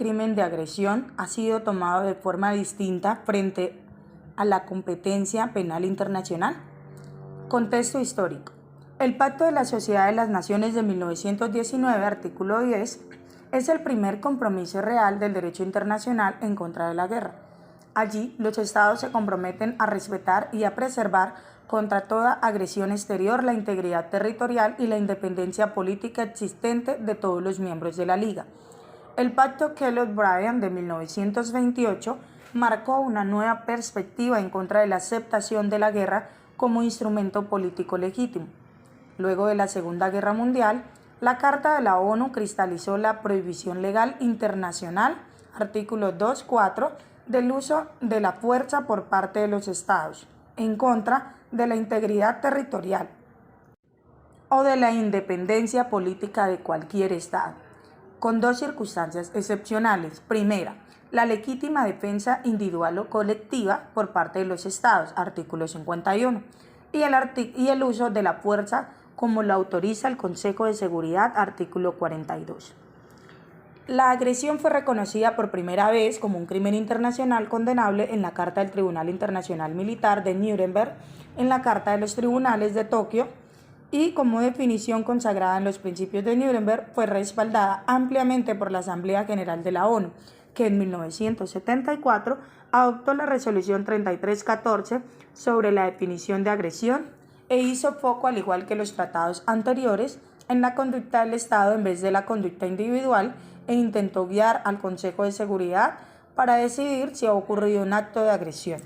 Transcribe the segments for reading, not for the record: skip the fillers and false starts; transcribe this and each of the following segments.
crimen de agresión ha sido tomado de forma distinta frente a la competencia penal internacional? Contexto histórico. El Pacto de la Sociedad de las Naciones de 1919, artículo 10, es el primer compromiso real del derecho internacional en contra de la guerra. Allí, los estados se comprometen a respetar y a preservar contra toda agresión exterior la integridad territorial y la independencia política existente de todos los miembros de la Liga. El Pacto Kellogg-Briand de 1928 marcó una nueva perspectiva en contra de la aceptación de la guerra como instrumento político legítimo. Luego de la Segunda Guerra Mundial, la Carta de la ONU cristalizó la prohibición legal internacional, artículo 2.4, del uso de la fuerza por parte de los estados, en contra de la integridad territorial o de la independencia política de cualquier estado, con dos circunstancias excepcionales. Primera, la legítima defensa individual o colectiva por parte de los estados, artículo 51, y el uso de la fuerza como lo autoriza el Consejo de Seguridad, artículo 42. La agresión fue reconocida por primera vez como un crimen internacional condenable en la Carta del Tribunal Internacional Militar de Nuremberg, en la Carta de los Tribunales de Tokio, y como definición consagrada en los principios de Nuremberg fue respaldada ampliamente por la Asamblea General de la ONU, que en 1974 adoptó la resolución 3314 sobre la definición de agresión e hizo foco, al igual que los tratados anteriores, en la conducta del Estado en vez de la conducta individual, e intentó guiar al Consejo de Seguridad para decidir si ha ocurrido un acto de agresión.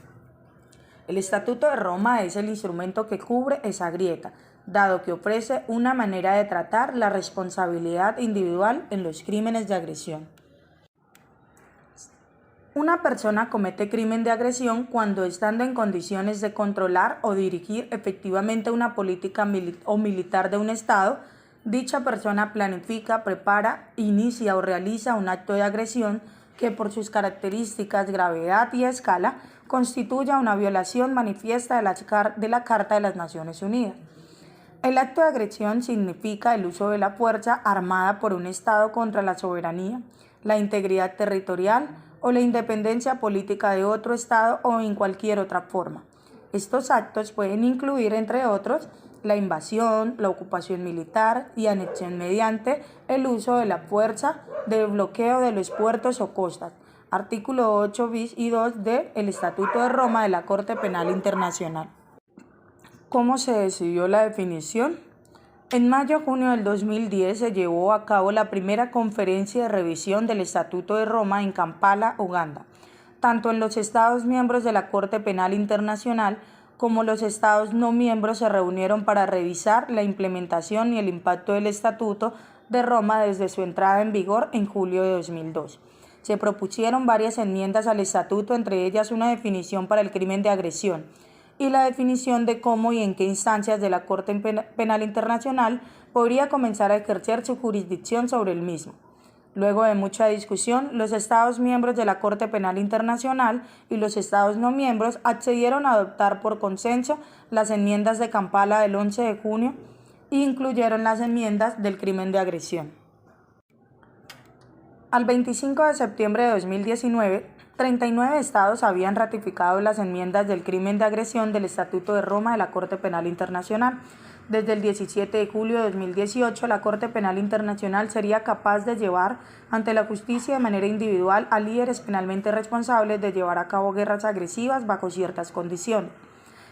El Estatuto de Roma es el instrumento que cubre esa grieta, dado que ofrece una manera de tratar la responsabilidad individual en los crímenes de agresión. Una persona comete crimen de agresión cuando, estando en condiciones de controlar o dirigir efectivamente una política militar de un Estado, dicha persona planifica, prepara, inicia o realiza un acto de agresión que, por sus características, gravedad y escala, constituya una violación manifiesta de la Carta de las Naciones Unidas. El acto de agresión significa el uso de la fuerza armada por un Estado contra la soberanía, la integridad territorial o la independencia política de otro Estado o en cualquier otra forma. Estos actos pueden incluir, entre otros, la invasión, la ocupación militar y anexión mediante el uso de la fuerza, de bloqueo de los puertos o costas, artículo 8 bis y 2 del Estatuto de Roma de la Corte Penal Internacional. ¿Cómo se decidió la definición? En mayo-junio del 2010 se llevó a cabo la primera conferencia de revisión del Estatuto de Roma en Kampala, Uganda. Tanto en los Estados miembros de la Corte Penal Internacional como los Estados no miembros se reunieron para revisar la implementación y el impacto del Estatuto de Roma desde su entrada en vigor en julio de 2002. Se propusieron varias enmiendas al Estatuto, entre ellas una definición para el crimen de agresión y la definición de cómo y en qué instancias de la Corte Penal Internacional podría comenzar a ejercer su jurisdicción sobre el mismo. Luego de mucha discusión, los Estados miembros de la Corte Penal Internacional y los Estados no miembros accedieron a adoptar por consenso las enmiendas de Kampala del 11 de junio e incluyeron las enmiendas del crimen de agresión. Al 25 de septiembre de 2019, 39 estados habían ratificado las enmiendas del crimen de agresión del Estatuto de Roma de la Corte Penal Internacional. Desde el 17 de julio de 2018, la Corte Penal Internacional sería capaz de llevar ante la justicia de manera individual a líderes penalmente responsables de llevar a cabo guerras agresivas bajo ciertas condiciones.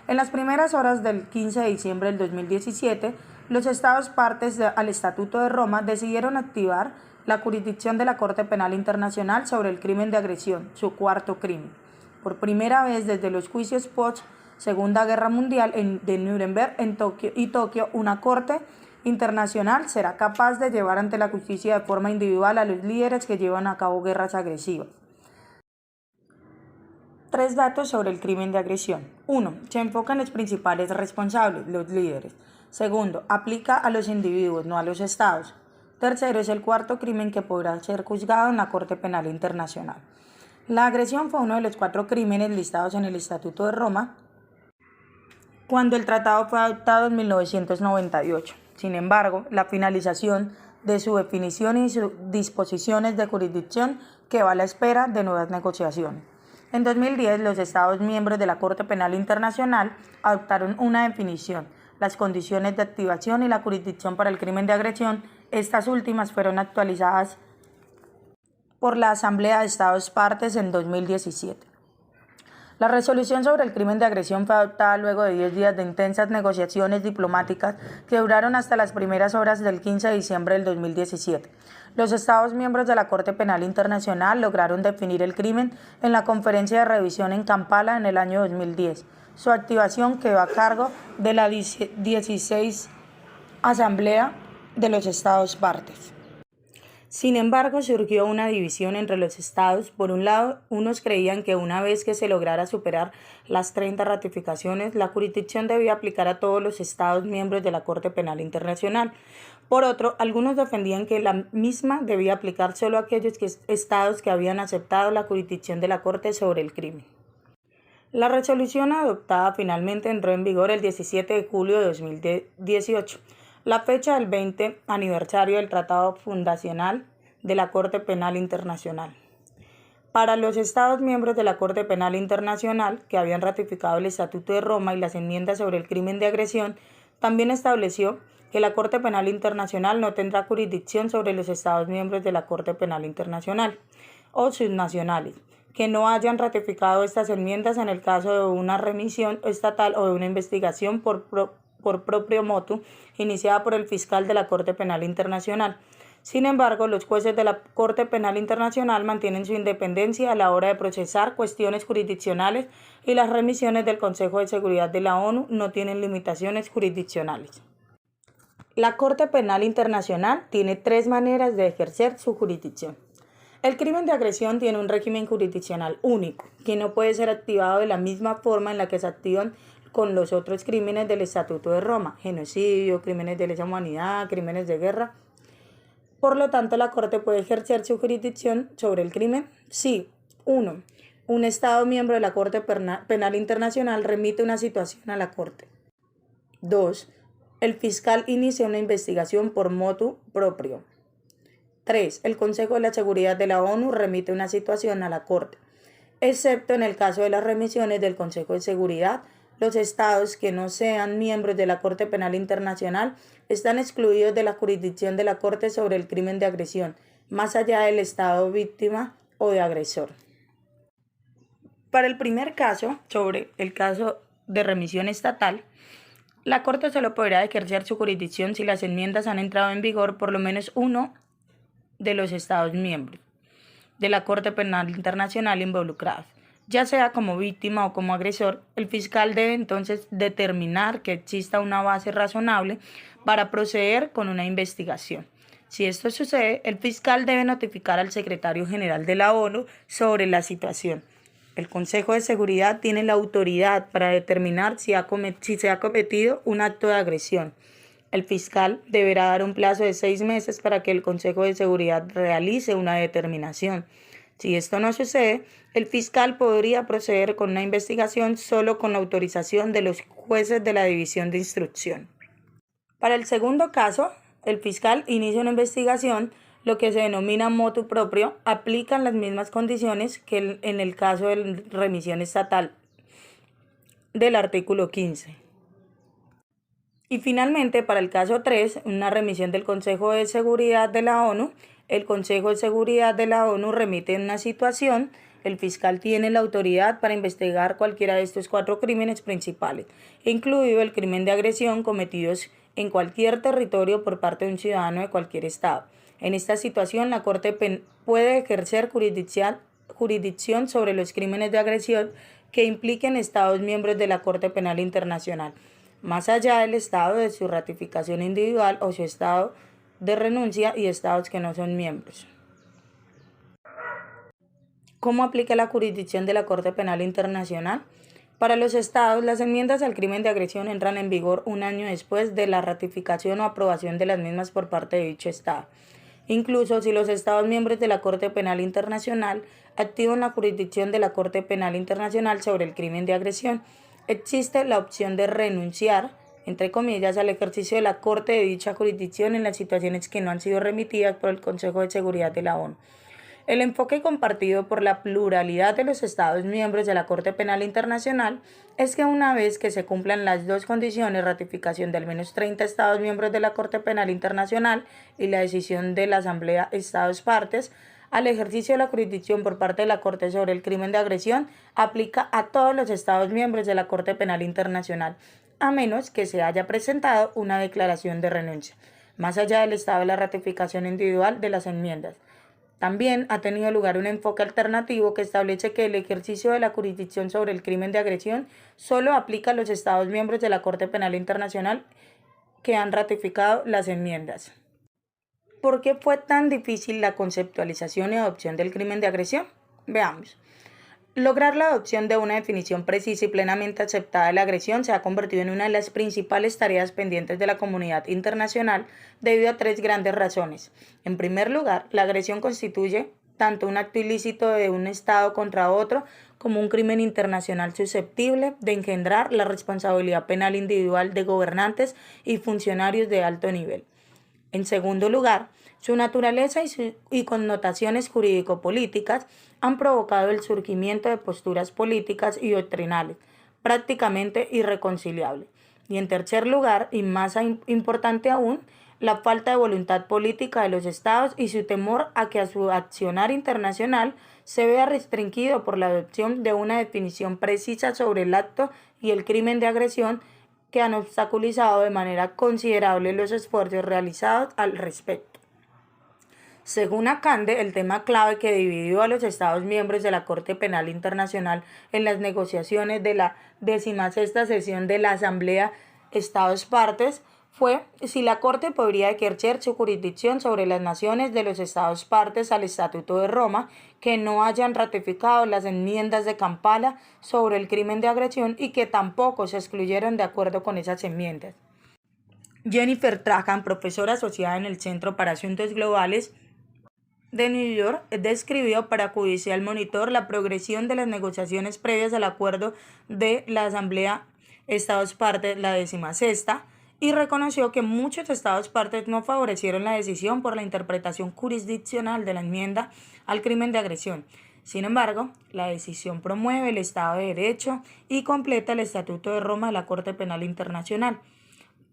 En las primeras horas del 15 de diciembre del 2017, los estados partes al Estatuto de Roma decidieron activar la jurisdicción de la Corte Penal Internacional sobre el crimen de agresión, su cuarto crimen. Por primera vez desde los juicios post-Segunda Guerra Mundial de Nuremberg en Tokio, una Corte Internacional será capaz de llevar ante la justicia de forma individual a los líderes que llevan a cabo guerras agresivas. 3 datos sobre el crimen de agresión. 1. Se enfoca en los principales responsables, los líderes. 2. Aplica a los individuos, no a los estados. 3. Es el cuarto crimen que podrá ser juzgado en la Corte Penal Internacional. La agresión fue uno de los 4 crímenes listados en el Estatuto de Roma cuando el tratado fue adoptado en 1998. Sin embargo, la finalización de su definición y sus disposiciones de jurisdicción que va a la espera de nuevas negociaciones. En 2010, los Estados miembros de la Corte Penal Internacional adoptaron una definición, las condiciones de activación y la jurisdicción para el crimen de agresión. Estas últimas fueron actualizadas por la Asamblea de Estados Partes en 2017. La resolución sobre el crimen de agresión fue adoptada luego de 10 días de intensas negociaciones diplomáticas que duraron hasta las primeras horas del 15 de diciembre del 2017. Los Estados miembros de la Corte Penal Internacional lograron definir el crimen en la conferencia de revisión en Kampala en el año 2010. Su activación quedó a cargo de la 16 Asamblea de los Estados Partes. Sin embargo, surgió una división entre los estados. Por un lado, unos creían que una vez que se lograra superar las 30 ratificaciones, la jurisdicción debía aplicar a todos los estados miembros de la Corte Penal Internacional. Por otro, algunos defendían que la misma debía aplicar solo a aquellos estados que habían aceptado la jurisdicción de la Corte sobre el crimen. La resolución adoptada finalmente entró en vigor el 17 de julio de 2018. La fecha del 20 aniversario del Tratado Fundacional de la Corte Penal Internacional. Para los Estados miembros de la Corte Penal Internacional, que habían ratificado el Estatuto de Roma y las enmiendas sobre el crimen de agresión, también estableció que la Corte Penal Internacional no tendrá jurisdicción sobre los Estados miembros de la Corte Penal Internacional o subnacionales, que no hayan ratificado estas enmiendas en el caso de una remisión estatal o de una investigación por propio motu iniciada por el fiscal de la Corte Penal Internacional. Sin embargo, los jueces de la Corte Penal Internacional mantienen su independencia a la hora de procesar cuestiones jurisdiccionales y las remisiones del Consejo de Seguridad de la ONU no tienen limitaciones jurisdiccionales. La Corte Penal Internacional tiene 3 maneras de ejercer su jurisdicción. El crimen de agresión tiene un régimen jurisdiccional único, que no puede ser activado de la misma forma en la que se activan con los otros crímenes del Estatuto de Roma, genocidio, crímenes de lesa humanidad, crímenes de guerra. Por lo tanto, la Corte puede ejercer su jurisdicción sobre el crimen si 1. Un Estado miembro de la Corte Penal Internacional remite una situación a la Corte. 2. El fiscal inicia una investigación por motu proprio. 3. El Consejo de la Seguridad de la ONU remite una situación a la Corte. Excepto en el caso de las remisiones del Consejo de Seguridad, los estados que no sean miembros de la Corte Penal Internacional están excluidos de la jurisdicción de la Corte sobre el crimen de agresión, más allá del estado víctima o de agresor. Para el primer caso, sobre el caso de remisión estatal, la Corte solo podrá ejercer su jurisdicción si las enmiendas han entrado en vigor por lo menos uno de los estados miembros de la Corte Penal Internacional involucrados. Ya sea como víctima o como agresor, el fiscal debe entonces determinar que exista una base razonable para proceder con una investigación. Si esto sucede, el fiscal debe notificar al secretario general de la ONU sobre la situación. El Consejo de Seguridad tiene la autoridad para determinar si se ha cometido un acto de agresión. El fiscal deberá dar un plazo de 6 meses para que el Consejo de Seguridad realice una determinación. Si esto no sucede, el fiscal podría proceder con una investigación solo con la autorización de los jueces de la División de Instrucción. Para el segundo caso, el fiscal inicia una investigación, lo que se denomina motu proprio, aplican las mismas condiciones que en el caso de remisión estatal del artículo 15. Y finalmente, para el caso 3, una remisión del Consejo de Seguridad de la ONU, el Consejo de Seguridad de la ONU remite una situación, el fiscal tiene la autoridad para investigar cualquiera de estos 4 crímenes principales, incluido el crimen de agresión cometidos en cualquier territorio por parte de un ciudadano de cualquier estado. En esta situación, la Corte puede ejercer jurisdicción sobre los crímenes de agresión que impliquen estados miembros de la Corte Penal Internacional, más allá del estado de su ratificación individual o su estado de renuncia y estados que no son miembros. ¿Cómo aplica la jurisdicción de la Corte Penal Internacional? Para los estados, las enmiendas al crimen de agresión entran en vigor un año después de la ratificación o aprobación de las mismas por parte de dicho estado. Incluso si los estados miembros de la Corte Penal Internacional activan la jurisdicción de la Corte Penal Internacional sobre el crimen de agresión, existe la opción de renunciar entre comillas, al ejercicio de la Corte de dicha jurisdicción en las situaciones que no han sido remitidas por el Consejo de Seguridad de la ONU. El enfoque compartido por la pluralidad de los Estados miembros de la Corte Penal Internacional es que una vez que se cumplan las dos condiciones, ratificación de al menos 30 Estados miembros de la Corte Penal Internacional y la decisión de la Asamblea Estados Partes, al ejercicio de la jurisdicción por parte de la Corte sobre el crimen de agresión aplica a todos los Estados miembros de la Corte Penal Internacional, a menos que se haya presentado una declaración de renuncia, más allá del estado de la ratificación individual de las enmiendas. También ha tenido lugar un enfoque alternativo que establece que el ejercicio de la jurisdicción sobre el crimen de agresión solo aplica a los Estados miembros de la Corte Penal Internacional que han ratificado las enmiendas. ¿Por qué fue tan difícil la conceptualización y adopción del crimen de agresión? Veamos. Lograr la adopción de una definición precisa y plenamente aceptada de la agresión se ha convertido en una de las principales tareas pendientes de la comunidad internacional debido a tres grandes razones. En primer lugar, la agresión constituye tanto un acto ilícito de un Estado contra otro como un crimen internacional susceptible de engendrar la responsabilidad penal individual de gobernantes y funcionarios de alto nivel. En segundo lugar, su naturaleza y connotaciones jurídico-políticas han provocado el surgimiento de posturas políticas y doctrinales prácticamente irreconciliables. Y en tercer lugar, y más importante aún, la falta de voluntad política de los Estados y su temor a que a su accionar internacional se vea restringido por la adopción de una definición precisa sobre el acto y el crimen de agresión que han obstaculizado de manera considerable los esfuerzos realizados al respecto. Según Akande, el tema clave que dividió a los Estados miembros de la Corte Penal Internacional en las negociaciones de la 16ª sesión de la Asamblea Estados Partes fue si la Corte podría ejercer su jurisdicción sobre las naciones de los Estados Partes al Estatuto de Roma que no hayan ratificado las enmiendas de Kampala sobre el crimen de agresión y que tampoco se excluyeron de acuerdo con esas enmiendas. Jennifer Trahan, profesora asociada en el Centro para Asuntos Globales de New York, describió para Judicial Monitor la progresión de las negociaciones previas al acuerdo de la Asamblea Estados Partes, la 16ª, y reconoció que muchos Estados partes no favorecieron la decisión por la interpretación jurisdiccional de la enmienda al crimen de agresión. Sin embargo, la decisión promueve el Estado de Derecho y completa el Estatuto de Roma de la Corte Penal Internacional,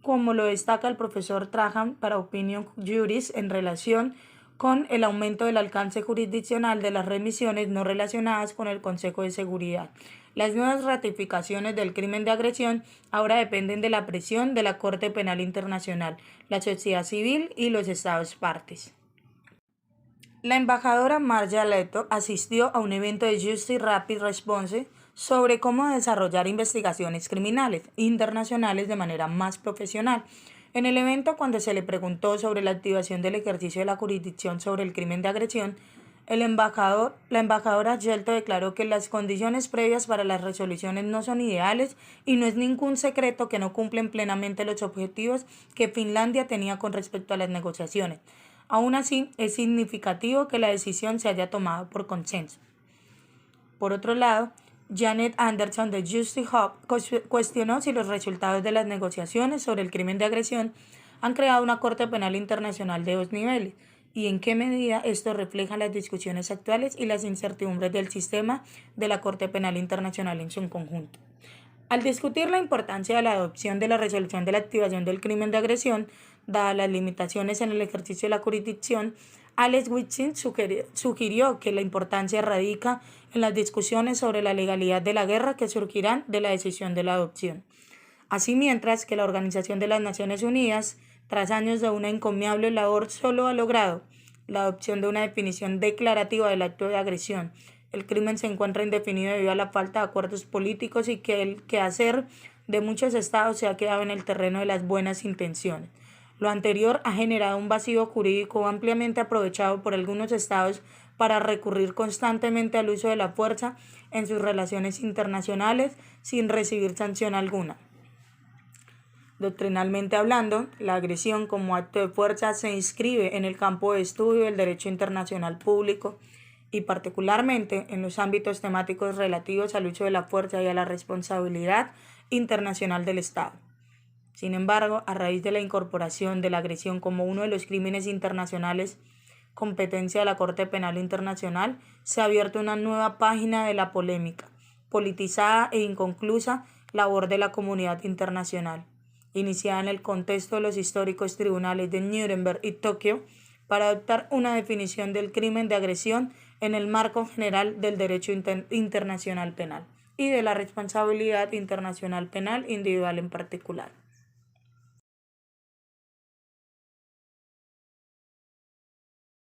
como lo destaca el profesor Trahan para Opinion Juris en relación con el aumento del alcance jurisdiccional de las remisiones no relacionadas con el Consejo de Seguridad. Las nuevas ratificaciones del crimen de agresión ahora dependen de la presión de la Corte Penal Internacional, la sociedad civil y los Estados partes. La embajadora Marja Leto asistió a un evento de Justice Rapid Response sobre cómo desarrollar investigaciones criminales internacionales de manera más profesional. En el evento, cuando se le preguntó sobre la activación del ejercicio de la jurisdicción sobre el crimen de agresión, la embajadora Yelto declaró que las condiciones previas para las resoluciones no son ideales y no es ningún secreto que no cumplen plenamente los objetivos que Finlandia tenía con respecto a las negociaciones. Aún así, es significativo que la decisión se haya tomado por consenso. Por otro lado, Janet Anderson de Justice Hub cuestionó si los resultados de las negociaciones sobre el crimen de agresión han creado una Corte Penal Internacional de dos niveles y en qué medida esto refleja las discusiones actuales y las incertidumbres del sistema de la Corte Penal Internacional en su conjunto. Al discutir la importancia de la adopción de la resolución de la activación del crimen de agresión, dadas las limitaciones en el ejercicio de la jurisdicción, Alex Whitson sugirió que la importancia radica en las discusiones sobre la legalidad de la guerra que surgirán de la decisión de la adopción. Así, mientras que la Organización de las Naciones Unidas, tras años de una encomiable labor, solo ha logrado la adopción de una definición declarativa del acto de agresión. El crimen se encuentra indefinido debido a la falta de acuerdos políticos y que el quehacer de muchos estados se ha quedado en el terreno de las buenas intenciones. Lo anterior ha generado un vacío jurídico ampliamente aprovechado por algunos estados para recurrir constantemente al uso de la fuerza en sus relaciones internacionales sin recibir sanción alguna. Doctrinalmente hablando, la agresión como acto de fuerza se inscribe en el campo de estudio del derecho internacional público y particularmente en los ámbitos temáticos relativos al uso de la fuerza y a la responsabilidad internacional del Estado. Sin embargo, a raíz de la incorporación de la agresión como uno de los crímenes internacionales, competencia de la Corte Penal Internacional, se ha abierto una nueva página de la polémica, politizada e inconclusa labor de la comunidad internacional, iniciada en el contexto de los históricos tribunales de Nuremberg y Tokio, para adoptar una definición del crimen de agresión en el marco general del derecho internacional penal y de la responsabilidad internacional penal individual en particular.